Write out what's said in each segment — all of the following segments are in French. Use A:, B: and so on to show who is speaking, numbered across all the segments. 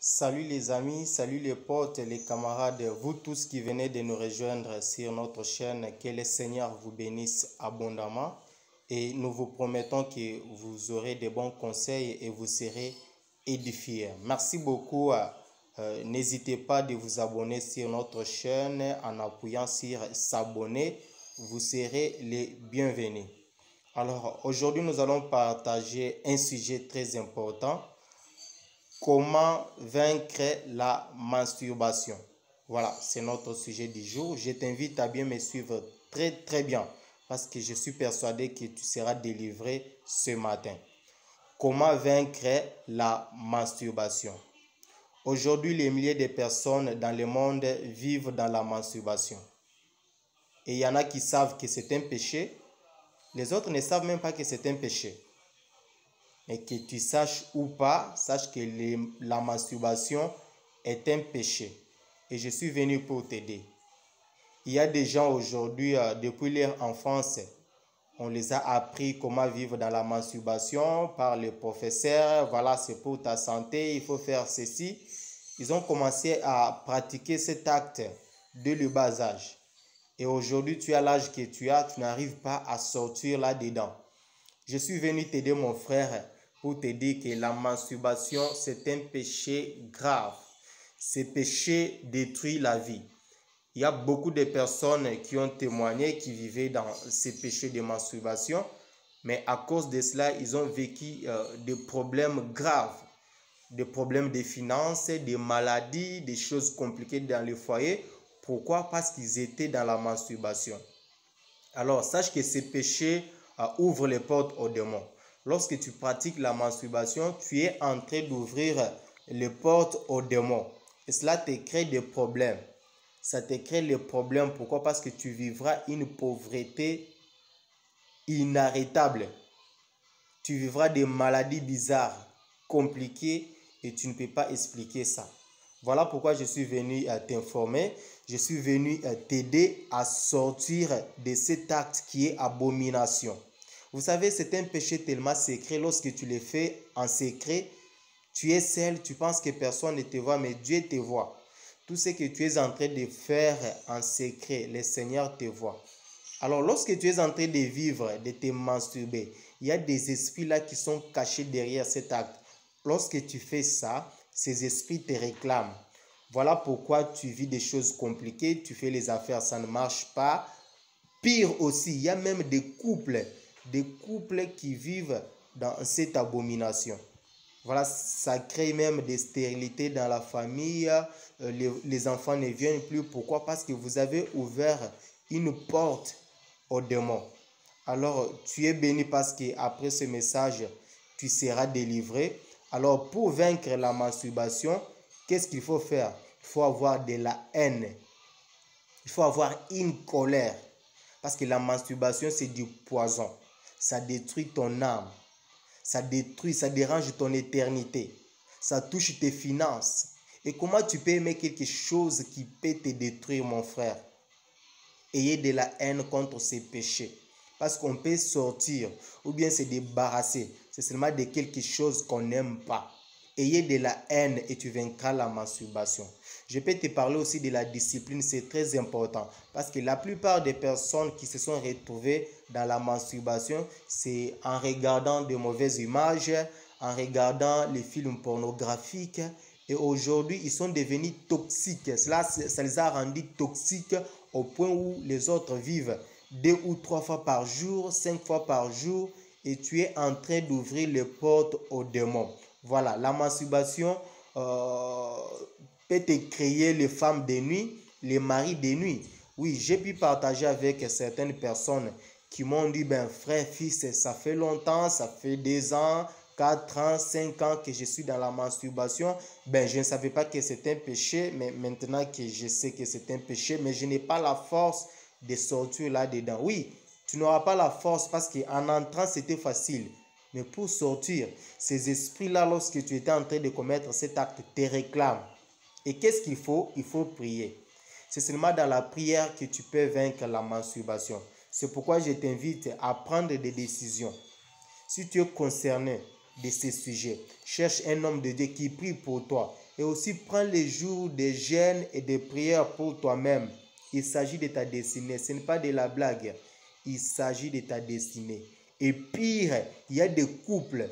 A: Salut les amis, salut les potes, les camarades, vous tous qui venez de nous rejoindre sur notre chaîne, que le Seigneur vous bénisse abondamment et nous vous promettons que vous aurez de bons conseils et vous serez édifiés. Merci beaucoup. N'hésitez pas de vous abonner sur notre chaîne en appuyant sur s'abonner, vous serez les bienvenus. Alors aujourd'hui nous allons partager un sujet très important. Comment vaincre la masturbation? Voilà, c'est notre sujet du jour. Je t'invite à bien me suivre très bien parce que je suis persuadé que tu seras délivré ce matin. Comment vaincre la masturbation? Aujourd'hui, les milliers de personnes dans le monde vivent dans la masturbation. Et il y en a qui savent que c'est un péché. Les autres ne savent même pas que c'est un péché. Et que tu saches ou pas, sache que la masturbation est un péché. Et je suis venu pour t'aider. Il y a des gens aujourd'hui, depuis leur enfance, on les a appris comment vivre dans la masturbation par les professeurs. Voilà, c'est pour ta santé, il faut faire ceci. Ils ont commencé à pratiquer cet acte dès le bas âge. Et aujourd'hui, tu as l'âge que tu as, tu n'arrives pas à sortir là-dedans. Je suis venu t'aider, mon frère, pour te dire que la masturbation, c'est un péché grave. Ce péché détruit la vie. Il y a beaucoup de personnes qui ont témoigné, qui vivaient dans ces péchés de masturbation, mais à cause de cela, ils ont vécu des problèmes graves, des problèmes de finances, des maladies, des choses compliquées dans le foyer. Pourquoi? Parce qu'ils étaient dans la masturbation. Alors, sache que ces péchés ouvrent les portes aux démons. Lorsque tu pratiques la masturbation, tu es en train d'ouvrir les portes aux démons. Et cela te crée des problèmes. Ça te crée les problèmes. Pourquoi? Parce que tu vivras une pauvreté inarrêtable. Tu vivras des maladies bizarres, compliquées, et tu ne peux pas expliquer ça. Voilà pourquoi je suis venu t'informer. Je suis venu t'aider à sortir de cet acte qui est abomination. Vous savez, c'est un péché tellement secret. Lorsque tu le fais en secret, tu es seul, tu penses que personne ne te voit, mais Dieu te voit. Tout ce que tu es en train de faire en secret, le Seigneur te voit. Alors, lorsque tu es en train de vivre, de te masturber, il y a des esprits là qui sont cachés derrière cet acte. Lorsque tu fais ça, ces esprits te réclament. Voilà pourquoi tu vis des choses compliquées, tu fais les affaires, ça ne marche pas. Pire aussi, il y a même des couples qui vivent dans cette abomination. Voilà, ça crée même des stérilités dans la famille. Les enfants ne viennent plus. Pourquoi? Parce que vous avez ouvert une porte aux démons. Alors, tu es béni parce qu'après ce message, tu seras délivré. Alors, pour vaincre la masturbation, qu'est-ce qu'il faut faire? Il faut avoir de la haine. Il faut avoir une colère. Parce que la masturbation, c'est du poison. Ça détruit ton âme. Ça détruit, ça dérange ton éternité. Ça touche tes finances. Et comment tu peux aimer quelque chose qui peut te détruire, mon frère? Ayez de la haine contre ces péchés. Parce qu'on peut sortir ou bien se débarrasser. C'est seulement de quelque chose qu'on n'aime pas. Ayez de la haine et tu vaincras la masturbation. Je peux te parler aussi de la discipline, c'est très important. Parce que la plupart des personnes qui se sont retrouvées dans la masturbation, c'est en regardant de mauvaises images, en regardant les films pornographiques. Et aujourd'hui, ils sont devenus toxiques. Ça les a rendus toxiques au point où les autres vivent 2 ou 3 fois par jour, 5 fois par jour. Et tu es en train d'ouvrir les portes aux démons. Voilà, la masturbation peut te créer les femmes de nuit, les maris de nuit. Oui, j'ai pu partager avec certaines personnes qui m'ont dit, ben frère, fils, ça fait longtemps, ça fait 2 ans, 4 ans, 5 ans que je suis dans la masturbation. Ben, je ne savais pas que c'est un péché, mais maintenant que je sais que c'est un péché, mais je n'ai pas la force de sortir là-dedans. Oui, tu n'auras pas la force parce qu'en entrant, c'était facile. Mais pour sortir, ces esprits-là, lorsque tu étais en train de commettre cet acte, te réclament. Et qu'est-ce qu'il faut? Il faut prier. C'est seulement dans la prière que tu peux vaincre la masturbation. C'est pourquoi je t'invite à prendre des décisions. Si tu es concerné de ces sujets, cherche un homme de Dieu qui prie pour toi Et aussi, prends les jours de jeûne et de prière pour toi-même. Il s'agit de ta destinée. Ce n'est pas de la blague. Il s'agit de ta destinée. Et pire, il y a des couples,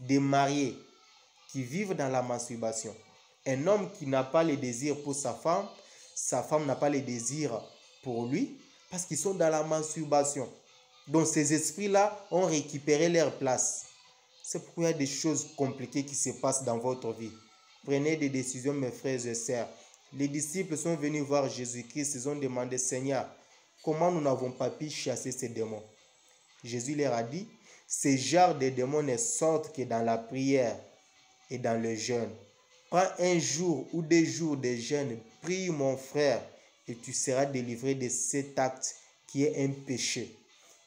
A: des mariés qui vivent dans la masturbation. Un homme qui n'a pas le désir pour sa femme n'a pas le désir pour lui parce qu'ils sont dans la masturbation. Donc ces esprits-là ont récupéré leur place. C'est pourquoi il y a des choses compliquées qui se passent dans votre vie. Prenez des décisions, mes frères et sœurs. Les disciples sont venus voir Jésus-Christ. Ils ont demandé, Seigneur, comment nous n'avons pas pu chasser ces démons? Jésus leur a dit, ces genres de démons ne sortent que dans la prière et dans le jeûne. Prends un jour ou 2 jours de jeûne, prie mon frère, et tu seras délivré de cet acte qui est un péché.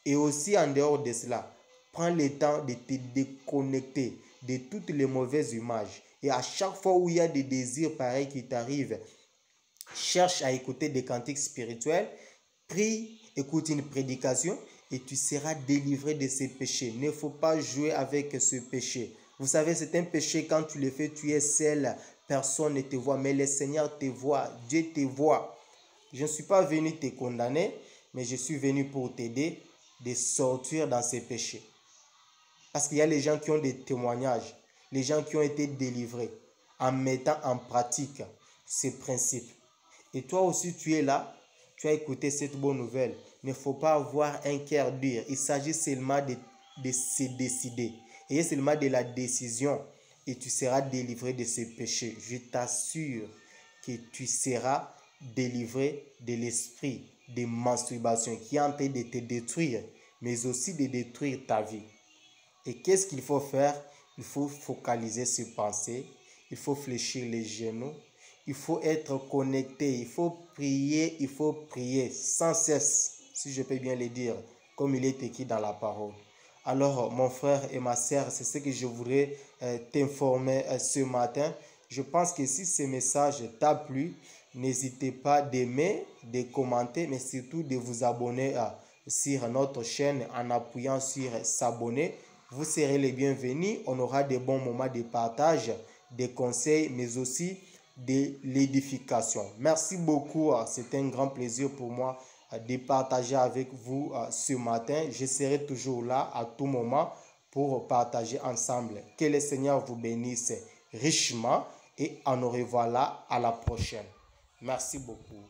A: Et aussi en dehors de cela, prends le temps de te déconnecter de toutes les mauvaises images. Et à chaque fois où il y a des désirs pareils qui t'arrivent, cherche à écouter des cantiques spirituels, prie, écoute une prédication et tu seras délivré de ces péchés. Il ne faut pas jouer avec ce péché. Vous savez, c'est un péché quand tu le fais, tu es seul, personne ne te voit, mais le Seigneur te voit, Dieu te voit. Je ne suis pas venu te condamner, mais je suis venu pour t'aider de sortir dans ces péchés. Parce qu'il y a les gens qui ont des témoignages, les gens qui ont été délivrés en mettant en pratique ces principes. Et toi aussi, tu es là, tu as écouté cette bonne nouvelle. Il ne faut pas avoir un cœur dur. Il s'agit seulement de se décider. Et seulement de la décision et tu seras délivré de ces péchés. Je t'assure que tu seras délivré de l'esprit de masturbation qui est en train de te détruire, mais aussi de détruire ta vie. Et qu'est-ce qu'il faut faire? Il faut focaliser ses pensées, il faut fléchir les genoux, il faut être connecté, il faut prier sans cesse, si je peux bien le dire, comme il est écrit dans la parole. Alors, mon frère et ma sœur, c'est ce que je voudrais t'informer ce matin. Je pense que si ce message t'a plu, n'hésitez pas d'aimer, de commenter, mais surtout de vous abonner sur notre chaîne en appuyant sur s'abonner. Vous serez les bienvenus. On aura des bons moments de partage, des conseils, mais aussi de l'édification. Merci beaucoup. C'est un grand plaisir pour moi de partager avec vous ce matin. Je serai toujours là à tout moment pour partager ensemble. Que le Seigneur vous bénisse richement et en nous revoilà à la prochaine. Merci beaucoup.